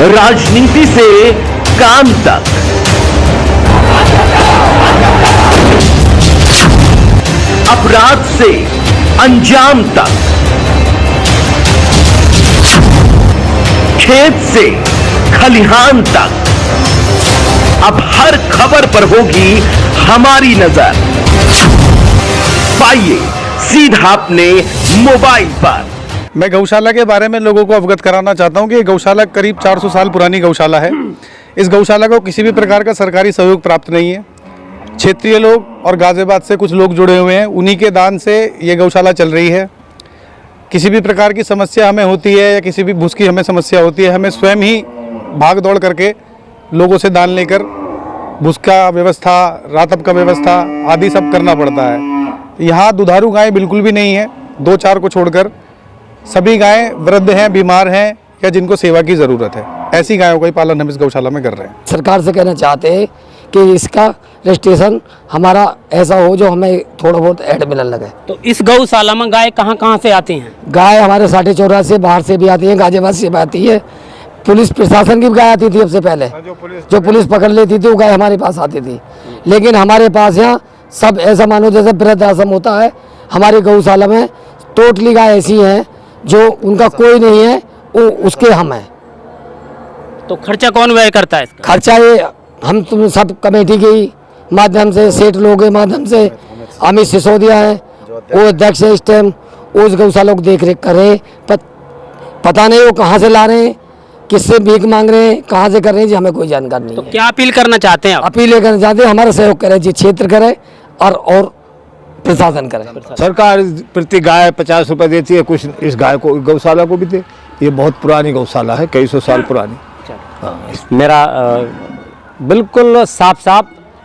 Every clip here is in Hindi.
राजनीति से काम तक, अपराध से अंजाम तक, खेत से खलिहान तक, अब हर खबर पर होगी हमारी नजर। पाइए सीधा अपने मोबाइल पर। मैं गौशाला के बारे में लोगों को अवगत कराना चाहता हूं कि गौशाला करीब 400 साल पुरानी गौशाला है। इस गौशाला को किसी भी प्रकार का सरकारी सहयोग प्राप्त नहीं है। क्षेत्रीय लोग और गाजियाबाद से कुछ लोग जुड़े हुए हैं, उन्हीं के दान से ये गौशाला चल रही है। किसी भी प्रकार की समस्या हमें होती है या किसी भी भूस की हमें समस्या होती है, हमें स्वयं ही भाग दौड़ करके लोगों से दान लेकर भूस का व्यवस्था, रातब का व्यवस्था आदि सब करना पड़ता है। यहाँ दुधारू गायें बिल्कुल भी नहीं है, 2-4 को छोड़कर सभी गायें वृद्ध हैं, बीमार हैं या जिनको सेवा की ज़रूरत है, ऐसी गायों का ही पालन हम इस गौशाला में कर रहे हैं। सरकार से कहना चाहते हैं कि इसका रजिस्ट्रेशन हमारा ऐसा हो जो हमें थोड़ा बहुत ऐड मिलने लगे। तो इस गौशाला में गाय कहाँ से आती हैं? गाय हमारे 4.5 से बाहर से भी आती है, गाजियाबाद से भी आती है। पुलिस प्रशासन की भी गाय आती थी सबसे पहले, जो पुलिस पकड़ लेती थी वो गाय हमारे पास आती थी। लेकिन हमारे पास यहाँ सब ऐसा मानो जैसे वृद्ध आश्रम होता है, हमारी गौशाला में टोटली गाय ऐसी हैं जो उनका कोई नहीं है, वो उसके हम हैं। तो खर्चा कौन व्यय करता है इसका? खर्चा ये हम तुम सब कमेटी के माध्यम से, सेठ लोगों के माध्यम से, अमित सिसोदिया है वो अध्यक्ष है इस टाइम, उस गौशाला को देख रेख कर रहे हैं। पता नहीं वो कहाँ से ला रहे हैं, किससे भीख मांग रहे हैं, कहाँ से कर रहे हैं जी, हमें कोई जानकारी नहीं तो है। क्या अपील करना चाहते हैं आप? अपील ये करना चाहते हैं हमारा सहयोग करे जी, क्षेत्र करे और प्रशासन करे। सरकार प्रति गाय 50 रुपए देती है, कुछ इस गाय को गौशाला को भी दे। ये बहुत पुरानी गौशाला है, कई सौ साल पुरानी। मेरा बिल्कुल साफ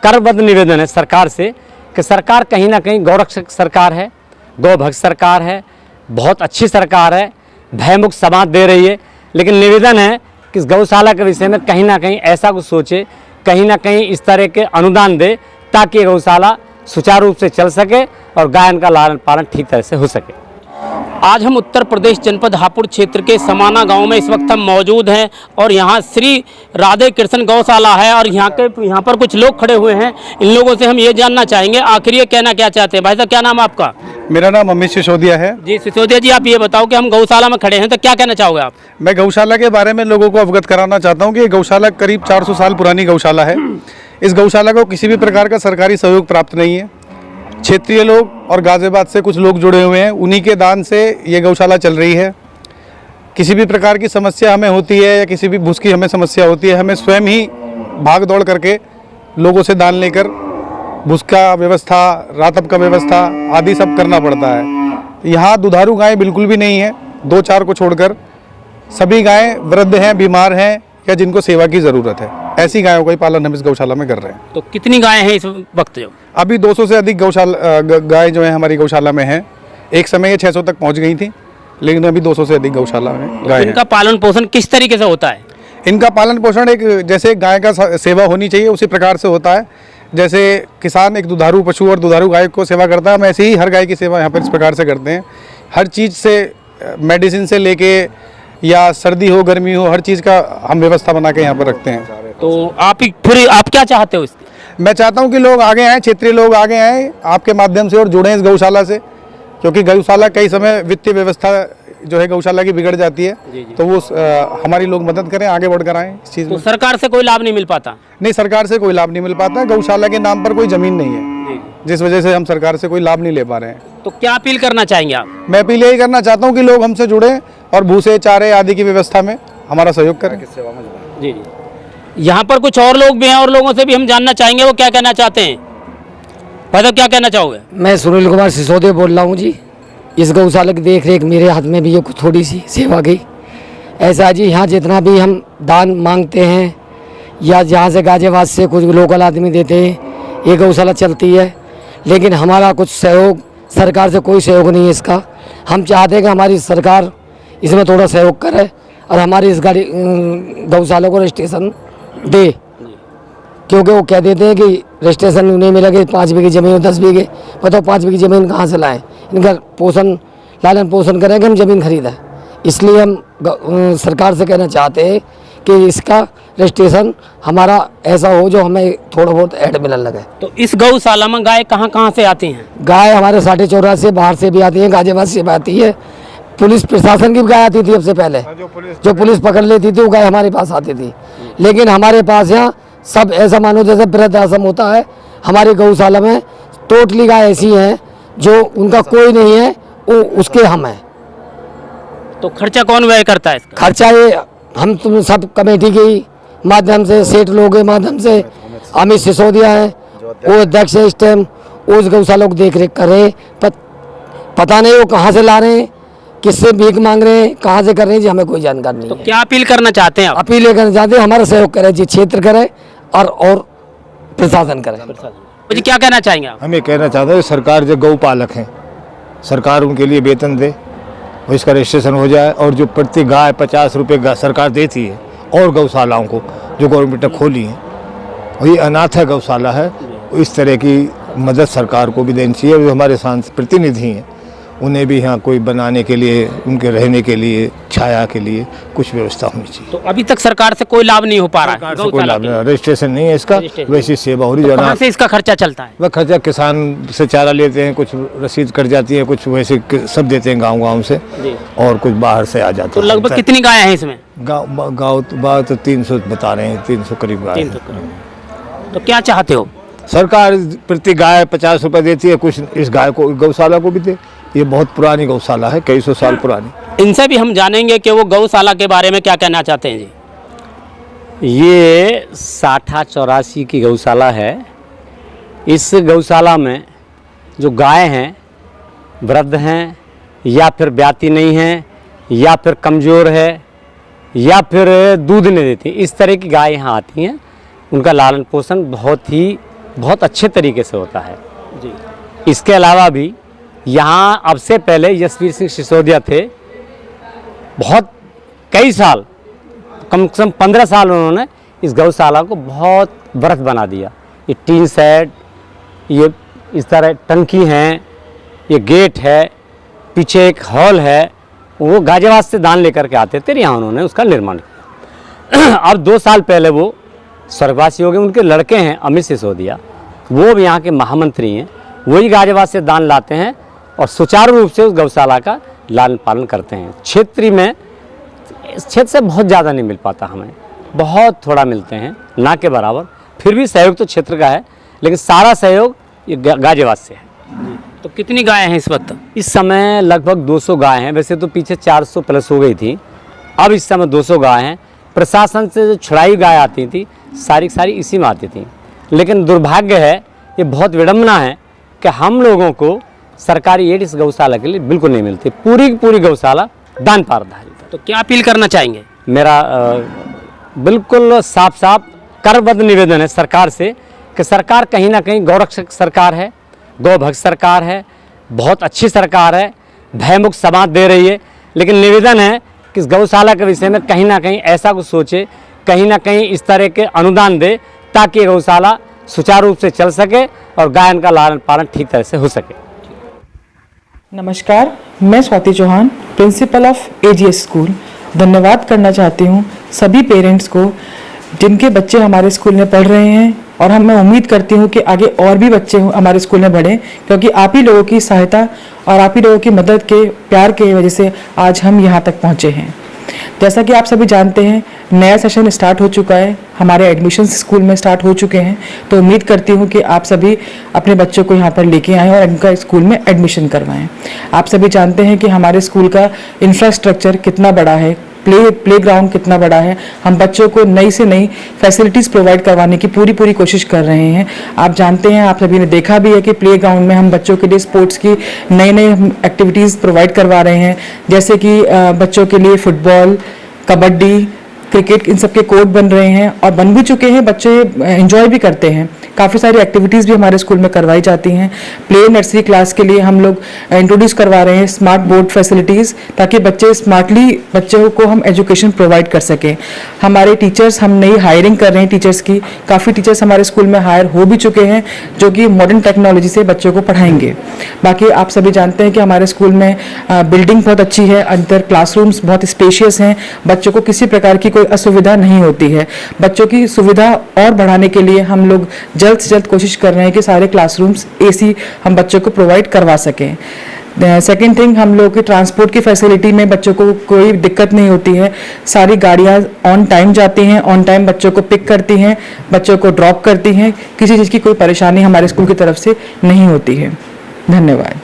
करबद्ध निवेदन है सरकार से कि सरकार कहीं ना कहीं गौरक्षक सरकार है, गौभक्त सरकार है, बहुत अच्छी सरकार है, भयमुक्त समाज दे रही है। लेकिन निवेदन है कि इस गौशाला के विषय में कहीं ना कहीं ऐसा कुछ सोचे, कहीं ना कहीं इस तरह के अनुदान दे ताकि ये गौशाला सुचारू रूप से चल सके और गायन का लालन पालन ठीक तरह से हो सके। आज हम उत्तर प्रदेश जनपद हापुड़ क्षेत्र के समाना गांव में इस वक्त हम मौजूद हैं और यहाँ श्री राधे कृष्ण गौशाला है और यहाँ पर कुछ लोग खड़े हुए हैं। इन लोगों से हम ये जानना चाहेंगे आखिर ये कहना क्या चाहते हैं। भाई साहब, क्या नाम है आपका? मेरा नाम अमित सिसोदिया है जी सिसोदिया जी, आप ये बताओ कि हम गौशाला में खड़े हैं तो क्या कहना चाहोगे आप? मैं गौशाला के बारे में लोगों को अवगत कराना चाहता हूं कि गौशाला करीब 400 साल पुरानी गौशाला है। इस गौशाला को किसी भी प्रकार का सरकारी सहयोग प्राप्त नहीं है। क्षेत्रीय लोग और गाजियाबाद से कुछ लोग जुड़े हुए हैं, उन्हीं के दान से ये गौशाला चल रही है। किसी भी प्रकार की समस्या हमें होती है या किसी भी भूस की हमें समस्या होती है, हमें स्वयं ही भाग दौड़ करके लोगों से दान लेकर भूस का व्यवस्था, रातब का व्यवस्था आदि सब करना पड़ता है। यहाँ दुधारू गायें बिल्कुल भी नहीं है, 2-4 को छोड़कर सभी गायें वृद्ध हैं, बीमार हैं या जिनको सेवा की ज़रूरत है, ऐसी गायों का ही पालन हम इस गौशाला में कर रहे हैं। तो कितनी गायें हैं इस वक्त? जो अभी 200 से अधिक गाय जो है हमारी गौशाला में है। एक समय ये 600 तक पहुंच गई थी, लेकिन अभी 200 से अधिक गौशाला में गाय है। इनका पालन पोषण किस तरीके से होता है? इनका पालन पोषण एक जैसे गाय का सेवा होनी चाहिए उसी प्रकार से होता है। जैसे किसान एक दुधारू पशु और दुधारू गाय को सेवा करता है, हम ऐसे ही हर गाय की सेवा यहाँ पर इस प्रकार से करते हैं। हर चीज़ से, मेडिसिन से लेके या सर्दी हो गर्मी हो, हर चीज़ का हम व्यवस्था बना के यहाँ पर रखते हैं। तो आप क्या चाहते हो इसके? मैं चाहता हूँ कि लोग आगे आएँ, क्षेत्रीय लोग आगे आएँ आपके माध्यम से और जुड़ें इस गौशाला से, क्योंकि गौशाला कई समय वित्तीय व्यवस्था जो है गौशाला की बिगड़ जाती है। तो वो हमारी लोग मदद करें, आगे बढ़कर आएँ इस चीज़ में। तो सरकार से कोई लाभ नहीं मिल पाता? नहीं, सरकार से कोई लाभ नहीं मिल पाता। गौशाला के नाम पर कोई ज़मीन नहीं है, जिस वजह से हम सरकार से कोई लाभ नहीं ले पा रहे हैं। तो क्या अपील करना चाहेंगे आप? मैं अपील यही करना चाहता हूँ कि लोग हमसे जुड़ें और भूसे, चारे आदि की व्यवस्था में हमारा सहयोग करें। जी, यहाँ पर कुछ और लोग भी हैं और लोगों से भी हम जानना चाहेंगे वो क्या कहना चाहते हैं। भाई साहब, क्या कहना चाहोगे? मैं सुनील कुमार सिसोदिया बोल रहा हूँ जी। इस गौशाला की देख रेख मेरे हाथ में भी है, कुछ थोड़ी सी सेवा की। ऐसा जी, यहाँ जितना भी हम दान मांगते हैं या जहाँ से गाजियाबाद से कुछ लोकल आदमी देते हैं, ये गौशाला चलती है। लेकिन हमारा कुछ सहयोग सरकार से कोई सहयोग नहीं है इसका। हम चाहते हैं कि हमारी सरकार इसमें थोड़ा सहयोग करे और हमारी इस गौशाला को रजिस्ट्रेशन दे, क्योंकि वो कह देते हैं कि रजिस्ट्रेशन नहीं मिलेगा। 5 बीघे ज़मीन, 10 बीघे, बताओ 5 बीघे ज़मीन कहाँ से लाएं? इनका लालन पोषण करेंगे, हम ज़मीन खरीदें। इसलिए हम सरकार से कहना चाहते हैं कि इसका रजिस्ट्रेशन हमारा ऐसा हो जो हमें थोड़ा बहुत ऐड मिलने लगे। तो इस गौशाला में गाय कहाँ कहाँ से आती हैं? गाय हमारे 4.5 से बाहर से भी आती है, गाजियाबाद से भी आती है। पुलिस प्रशासन की भी गाय आती थी सबसे पहले, जो पुलिस पकड़ लेती थी वो गाय हमारे पास आती थी। लेकिन हमारे पास यहाँ सब ऐसा मानो जैसे वृद्ध आश्रम होता है, हमारी गौशाला में टोटली गाय ऐसी हैं जो उनका कोई नहीं है, वो उसके हम हैं। तो खर्चा कौन व्यय करता है इसका? खर्चा ये हम तुम सब कमेटी के माध्यम से, सेठ लोगों के माध्यम से, अमित सिसोदिया है वो अध्यक्ष है इस टाइम, उस गौशाला को देख रेख कर रहे हैं। पता नहीं वो कहाँ से ला रहे हैं, किससे भीख मांग रहे हैं, कहाँ से कर रहे हैं जी, हमें कोई जानकारी नहीं तो है। क्या अपील करना चाहते हैं आप? अपील ये करना चाहते हैं हमारा सहयोग करे जी, क्षेत्र करे और प्रशासन करे। जी क्या कहना चाहेंगे आप? हम ये कहना चाहते हैं सरकार जो गौ पालक हैं, सरकार उनके लिए वेतन दे और इसका रजिस्ट्रेशन हो जाए, और जो प्रति गाय 50 रुपये सरकार देती है और गौशालाओं को जो गवर्नमेंट ने खोली है, और ये अनाथ है गौशाला है, इस तरह की मदद सरकार को भी देनी चाहिए। जो हमारे सांसद प्रतिनिधि हैं उन्हें भी यहाँ कोई बनाने के लिए, उनके रहने के लिए, छाया के लिए कुछ व्यवस्था होनी चाहिए। तो अभी तक सरकार से कोई लाभ नहीं हो पा रहा है? सरकार से कोई गौशाला लाभ के? नहीं, रजिस्ट्रेशन नहीं है इसका, वैसी सेवा हो रही है। कहाँ से इसका खर्चा चलता है? वह खर्चा किसान से चारा लेते हैं, कुछ रसीद कट जाती है, कुछ वैसे सब देते हैं गांव से, और कुछ बाहर से आ जाते तो हैं। लगभग कितनी गाय हैं इसमें? गाँव तो 300 बता रहे हैं, 300 करीब गाय। तो क्या चाहते हो? सरकार प्रति गाय 50 रुपये देती है, कुछ इस गाय को, गौशाला को भी दे। ये बहुत पुरानी गौशाला है, कई सौ साल पुरानी। इनसे भी हम जानेंगे कि वो गौशाला के बारे में क्या कहना चाहते हैं जी। ये 60-84 की गौशाला है। इस गौशाला में जो गाय हैं, वृद्ध हैं या फिर ब्याती नहीं हैं या फिर कमज़ोर है या फिर दूध नहीं देती, इस तरह की गाय यहाँ आती हैं। उनका लालन पोषण बहुत अच्छे तरीके से होता है जी। इसके अलावा भी यहाँ अब से पहले यशवीर सिंह सिसोदिया थे, बहुत कई साल, कम से कम 15 साल उन्होंने इस गौशाला को बहुत बरत बना दिया। ये टीन सेट, ये इस तरह टंकी हैं, ये गेट है, पीछे एक हॉल है, वो गाजियाबाद से दान लेकर के आते थे, यहाँ उन्होंने उसका निर्माण किया। अब 2 साल पहले वो स्वर्गवासी हो गए। उनके लड़के हैं अमित सिसोदिया, वो भी यहाँ के महामंत्री हैं, वही गाजियाबाद से दान लाते हैं और सुचारू रूप से उस गौशाला का लालन पालन करते हैं। क्षेत्र में इस क्षेत्र से बहुत ज़्यादा नहीं मिल पाता, हमें बहुत थोड़ा मिलते हैं, ना के बराबर। फिर भी सहयोग तो क्षेत्र का है, लेकिन सारा सहयोग ये गाजियाबाद से है। तो कितनी गाय हैं इस वक्त? इस समय लगभग 200 गाय हैं। वैसे तो पीछे 400 प्लस हो गई थी, अब इस समय 200 गाय हैं। प्रशासन से जो छुड़ाई गाय आती थी सारी इसी में आती थी। लेकिन दुर्भाग्य है, ये बहुत विडम्बना है कि हम लोगों को सरकारी एड इस गौशाला के लिए बिल्कुल नहीं मिलती। पूरी की पूरी गौशाला दान पर आधारित है। तो क्या अपील करना चाहेंगे? मेरा बिल्कुल साफ करबद्ध निवेदन है सरकार से कि सरकार कहीं ना कहीं गौरक्षक सरकार है, गौभक्त सरकार है, बहुत अच्छी सरकार है, भयमुक्त समाज दे रही है। लेकिन निवेदन है कि इस गौशाला के विषय में कहीं ना कहीं ऐसा कुछ सोचे, कहीं ना कहीं इस तरह के अनुदान दे, ताकि गौशाला सुचारू रूप से चल सके और गायन का लालन पालन ठीक तरह से हो सके। नमस्कार, मैं Swati Chauhan, principal of AGS school, धन्यवाद करना चाहती हूँ सभी पेरेंट्स को जिनके बच्चे हमारे स्कूल में पढ़ रहे हैं, और मैं उम्मीद करती हूँ कि आगे और भी बच्चे हमारे स्कूल में बढ़ें, क्योंकि आप ही लोगों की सहायता और आप ही लोगों की मदद के प्यार के वजह से आज हम यहाँ तक पहुँचे हैं। जैसा कि आप सभी जानते हैं, नया सेशन स्टार्ट हो चुका है, हमारे एडमिशन्स स्कूल में स्टार्ट हो चुके हैं। तो उम्मीद करती हूँ कि आप सभी अपने बच्चों को यहाँ पर लेके आएँ और इनका स्कूल में एडमिशन करवाएं। आप सभी जानते हैं कि हमारे स्कूल का इंफ्रास्ट्रक्चर कितना बड़ा है, प्ले ग्राउंड कितना बड़ा है। हम बच्चों को नई से नई फैसिलिटीज़ प्रोवाइड करवाने की पूरी कोशिश कर रहे हैं। आप जानते हैं, आप सभी ने देखा भी है कि प्ले ग्राउंड में हम बच्चों के लिए स्पोर्ट्स की नई एक्टिविटीज़ प्रोवाइड करवा रहे हैं, जैसे कि बच्चों के लिए फुटबॉल, कबड्डी, क्रिकेट, इन सब के कोर्ट बन रहे हैं और बन भी चुके हैं। बच्चे एंजॉय भी करते हैं। काफ़ी सारी एक्टिविटीज़ भी हमारे स्कूल में करवाई जाती हैं। प्ले नर्सरी क्लास के लिए हम लोग इंट्रोड्यूस करवा रहे हैं स्मार्ट बोर्ड फैसिलिटीज़, ताकि बच्चों को हम एजुकेशन प्रोवाइड कर सकें। हमारे टीचर्स, हम नई हायरिंग कर रहे हैं टीचर्स की। काफ़ी टीचर्स हमारे स्कूल में हायर हो भी चुके हैं, जो कि मॉडर्न टेक्नोलॉजी से बच्चों को पढ़ाएंगे। बाकी आप सभी जानते हैं कि हमारे स्कूल में बिल्डिंग बहुत अच्छी है, अंदर क्लासरूम्स बहुत स्पेशियस हैं। बच्चों को किसी प्रकार की कोई कोई असुविधा नहीं होती है। बच्चों की सुविधा और बढ़ाने के लिए हम लोग जल्द से जल्द कोशिश कर रहे हैं कि सारे क्लासरूम्स AC हम बच्चों को प्रोवाइड करवा सकें। सेकेंड थिंग, हम लोग की ट्रांसपोर्ट की फैसिलिटी में बच्चों को कोई दिक्कत नहीं होती है। सारी गाड़ियाँ ऑन टाइम जाती हैं, ऑन टाइम बच्चों को पिक करती हैं, बच्चों को ड्रॉप करती हैं, किसी चीज़ की कोई परेशानी हमारे स्कूल की तरफ से नहीं होती है। धन्यवाद।